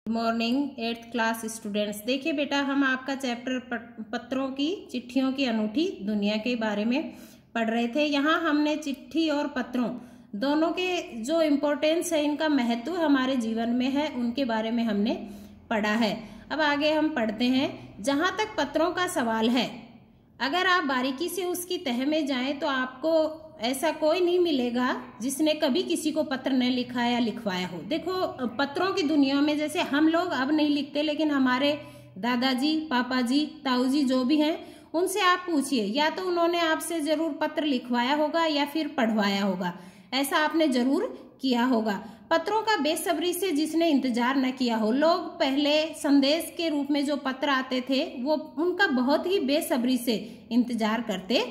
Morning 8th class students. देखिए बेटा, हम आपका चैप्टर पत्रों की चिट्ठियों की अनूठी दुनिया के बारे में पढ़ रहे थे। यहाँ हमने चिट्ठी और पत्रों दोनों के जो इम्पोर्टेंस है, इनका महत्व हमारे जीवन में है, उनके बारे में हमने पढ़ा है। अब आगे हम पढ़ते हैं। जहाँ तक पत्रों का सवाल है, अगर आप बारीकी से उसकी तह में जाएं तो आपको ऐसा कोई नहीं मिलेगा जिसने कभी किसी को पत्र न लिखा या लिखवाया हो। देखो, पत्रों की दुनिया में जैसे हम लोग अब नहीं लिखते, लेकिन हमारे दादाजी, पापा जी, ताऊ जी जो भी हैं, उनसे आप पूछिए, या तो उन्होंने आपसे जरूर पत्र लिखवाया होगा या फिर पढ़वाया होगा। ऐसा आपने जरूर किया होगा। पत्रों का बेसब्री से जिसने इंतजार न किया हो, लोग पहले संदेश के रूप में जो पत्र आते थे वो उनका बहुत ही बेसब्री से इंतजार करते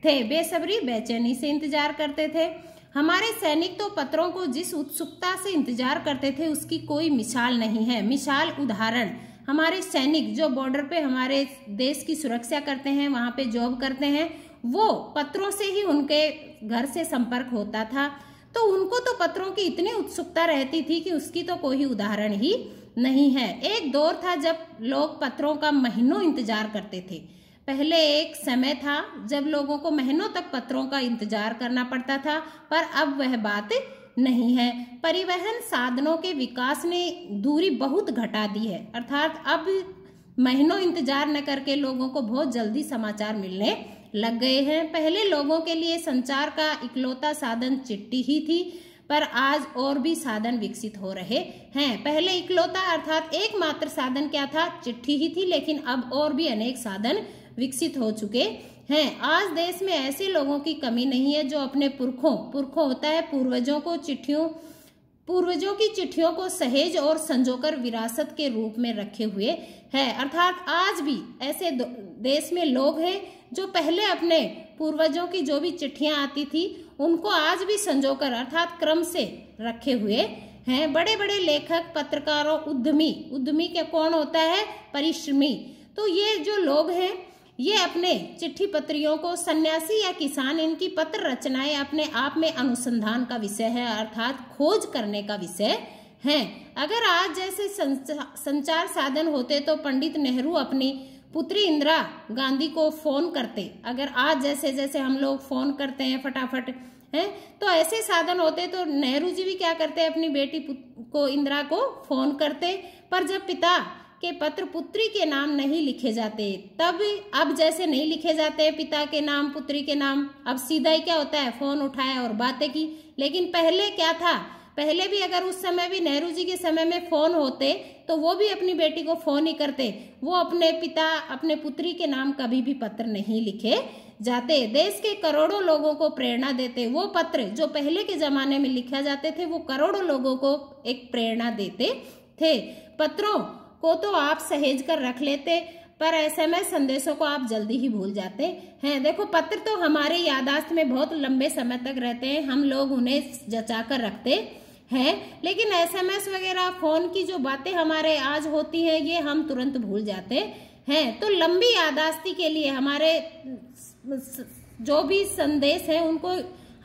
थे, बेसब्री बेचैनी से इंतजार करते थे। हमारे सैनिक तो पत्रों को जिस उत्सुकता से इंतजार करते थे उसकी कोई मिसाल नहीं है। मिसाल उदाहरण, हमारे सैनिक जो बॉर्डर पे हमारे देश की सुरक्षा करते हैं, वहां पे जॉब करते हैं, वो पत्रों से ही उनके घर से संपर्क होता था। तो उनको तो पत्रों की इतनी उत्सुकता रहती थी कि उसकी तो कोई उदाहरण ही नहीं है। एक दौर था जब लोग पत्रों का महीनों इंतजार करते थे। पहले एक समय था जब लोगों को महीनों तक पत्रों का इंतजार करना पड़ता था, पर अब वह बात नहीं है। परिवहन साधनों के विकास ने दूरी बहुत घटा दी है, अर्थात अब महीनों इंतजार न करके लोगों को बहुत जल्दी समाचार मिलने लग गए हैं। पहले लोगों के लिए संचार का इकलौता साधन चिट्ठी ही थी, पर आज और भी साधन विकसित हो रहे हैं। पहले इकलौता अर्थात एकमात्र साधन क्या था? चिट्ठी ही थी, लेकिन अब और भी अनेक साधन विकसित हो चुके हैं। आज देश में ऐसे लोगों की कमी नहीं है जो अपने पुरखों होता है पूर्वजों की चिट्ठियों को सहेज और संजोकर विरासत के रूप में रखे हुए हैं। अर्थात आज भी ऐसे देश में लोग हैं जो पहले अपने पूर्वजों की जो भी चिट्ठियां आती थी उनको आज भी संजोकर अर्थात क्रम से रखे हुए हैं। बड़े बड़े लेखक, पत्रकारों, उद्यमी के कौन होता है? परिश्रमी। तो ये जो लोग हैं, ये अपने चिट्ठी पत्रियों को, सन्यासी या किसान, इनकी पत्र रचनाएं अपने आप में अनुसंधान का विषय है, अर्थात खोज करने का विषय है। अगर आज जैसे संचार साधन होते तो पंडित नेहरू अपनी पुत्री इंदिरा गांधी को फोन करते। अगर आज जैसे हम लोग फोन करते हैं फटाफट, हैं, तो ऐसे साधन होते तो नेहरू जी भी क्या करते? अपनी बेटी को, इंदिरा को फोन करते। पर जब पिता के पत्र पुत्री के नाम नहीं लिखे जाते, तब अब जैसे नहीं लिखे जाते पिता के नाम, पुत्री के नाम, अब सीधा ही क्या होता है? फोन उठाया और बातें की। लेकिन पहले क्या था? पहले भी अगर उस समय भी नेहरू जी के समय में फोन होते तो वो भी अपनी बेटी को फोन ही करते। वो अपने पिता, अपने पुत्री के नाम कभी भी पत्र नहीं लिखे जाते। देश के करोड़ों लोगों को प्रेरणा देते वो पत्र जो पहले के जमाने में लिखा जाते थे, वो करोड़ों लोगों को एक प्रेरणा देते थे। पत्रों को तो आप सहेज कर रख लेते, पर SMS संदेशों को आप जल्दी ही भूल जाते हैं। देखो, पत्र तो हमारे याददाश्त में बहुत लंबे समय तक रहते हैं, हम लोग उन्हें जचा कर रखते हैं, लेकिन SMS वगैरह, फोन की जो बातें हमारे आज होती है, ये हम तुरंत भूल जाते हैं। तो लंबी याददाश्ती के लिए हमारे जो भी संदेश है उनको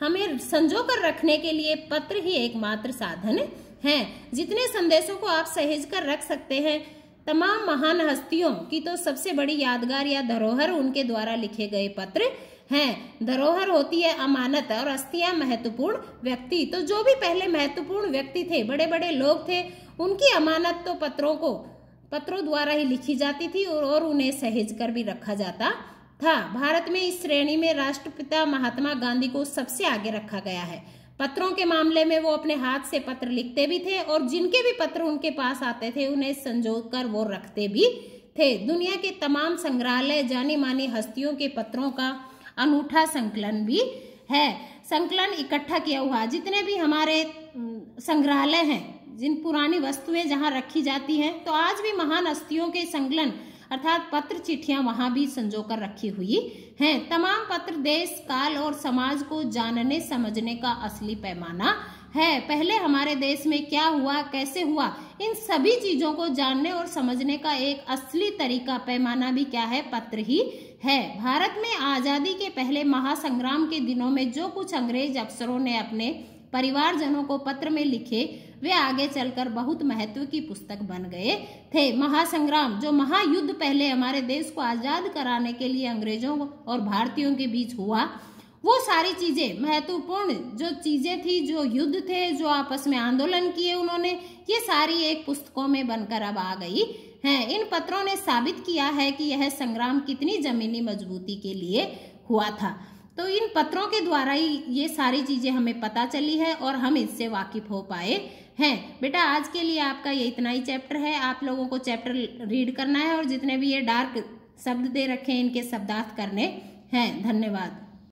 हमें संजो कर रखने के लिए पत्र ही एकमात्र साधन है। जितने संदेशों को आप सहेज कर रख सकते हैं, तमाम महान हस्तियों की तो सबसे बड़ी यादगार या धरोहर उनके द्वारा लिखे गए पत्र हैं। धरोहर होती है अमानत और अस्थियां महत्वपूर्ण व्यक्ति। तो जो भी पहले महत्वपूर्ण व्यक्ति थे, बड़े बड़े लोग थे, उनकी अमानत तो पत्रों द्वारा ही लिखी जाती थी और उन्हें सहेज कर भी रखा जाता था। भारत में इस श्रेणी में राष्ट्रपिता महात्मा गांधी को सबसे आगे रखा गया है। पत्रों के मामले में वो अपने हाथ से पत्र लिखते भी थे और जिनके भी पत्र उनके पास आते थे उन्हें संजोकर वो रखते भी थे। दुनिया के तमाम संग्रहालय जानी मानी हस्तियों के पत्रों का अनूठा संकलन भी है। संकलन इकट्ठा किया हुआ जितने भी हमारे संग्रहालय हैं, जिन पुरानी वस्तुएं जहां रखी जाती हैं, तो आज भी महान हस्तियों के संकलन अर्थात पत्र चिट्ठियां वहां भी संजोकर रखी हुई हैं। तमाम पत्र देश, काल और समाज को जानने समझने का असली पैमाना है। पहले हमारे देश में क्या हुआ, कैसे हुआ, इन सभी चीजों को जानने और समझने का एक असली तरीका, पैमाना भी क्या है? पत्र ही है। भारत में आजादी के पहले महासंग्राम के दिनों में जो कुछ अंग्रेज अफसरों ने अपने परिवारजनों को पत्र में लिखे, वे आगे चलकर बहुत महत्व की पुस्तक बन गए थे। महासंग्राम, जो महायुद्ध पहले हमारे देश को आजाद कराने के लिए अंग्रेजों और भारतीयों के बीच हुआ, वो सारी चीजें महत्वपूर्ण जो चीजें थी, जो युद्ध थे, जो आपस में आंदोलन किए उन्होंने, ये सारी एक पुस्तकों में बनकर अब आ गई हैं। इन पत्रों ने साबित किया है कि यह संग्राम कितनी जमीनी मजबूती के लिए हुआ था। तो इन पत्रों के द्वारा ही ये सारी चीजें हमें पता चली है और हम इससे वाकिफ हो पाए हैं। बेटा आज के लिए आपका ये इतना ही चैप्टर है। आप लोगों को चैप्टर रीड करना है और जितने भी ये डार्क शब्द दे रखे हैं इनके शब्दार्थ करने हैं। धन्यवाद।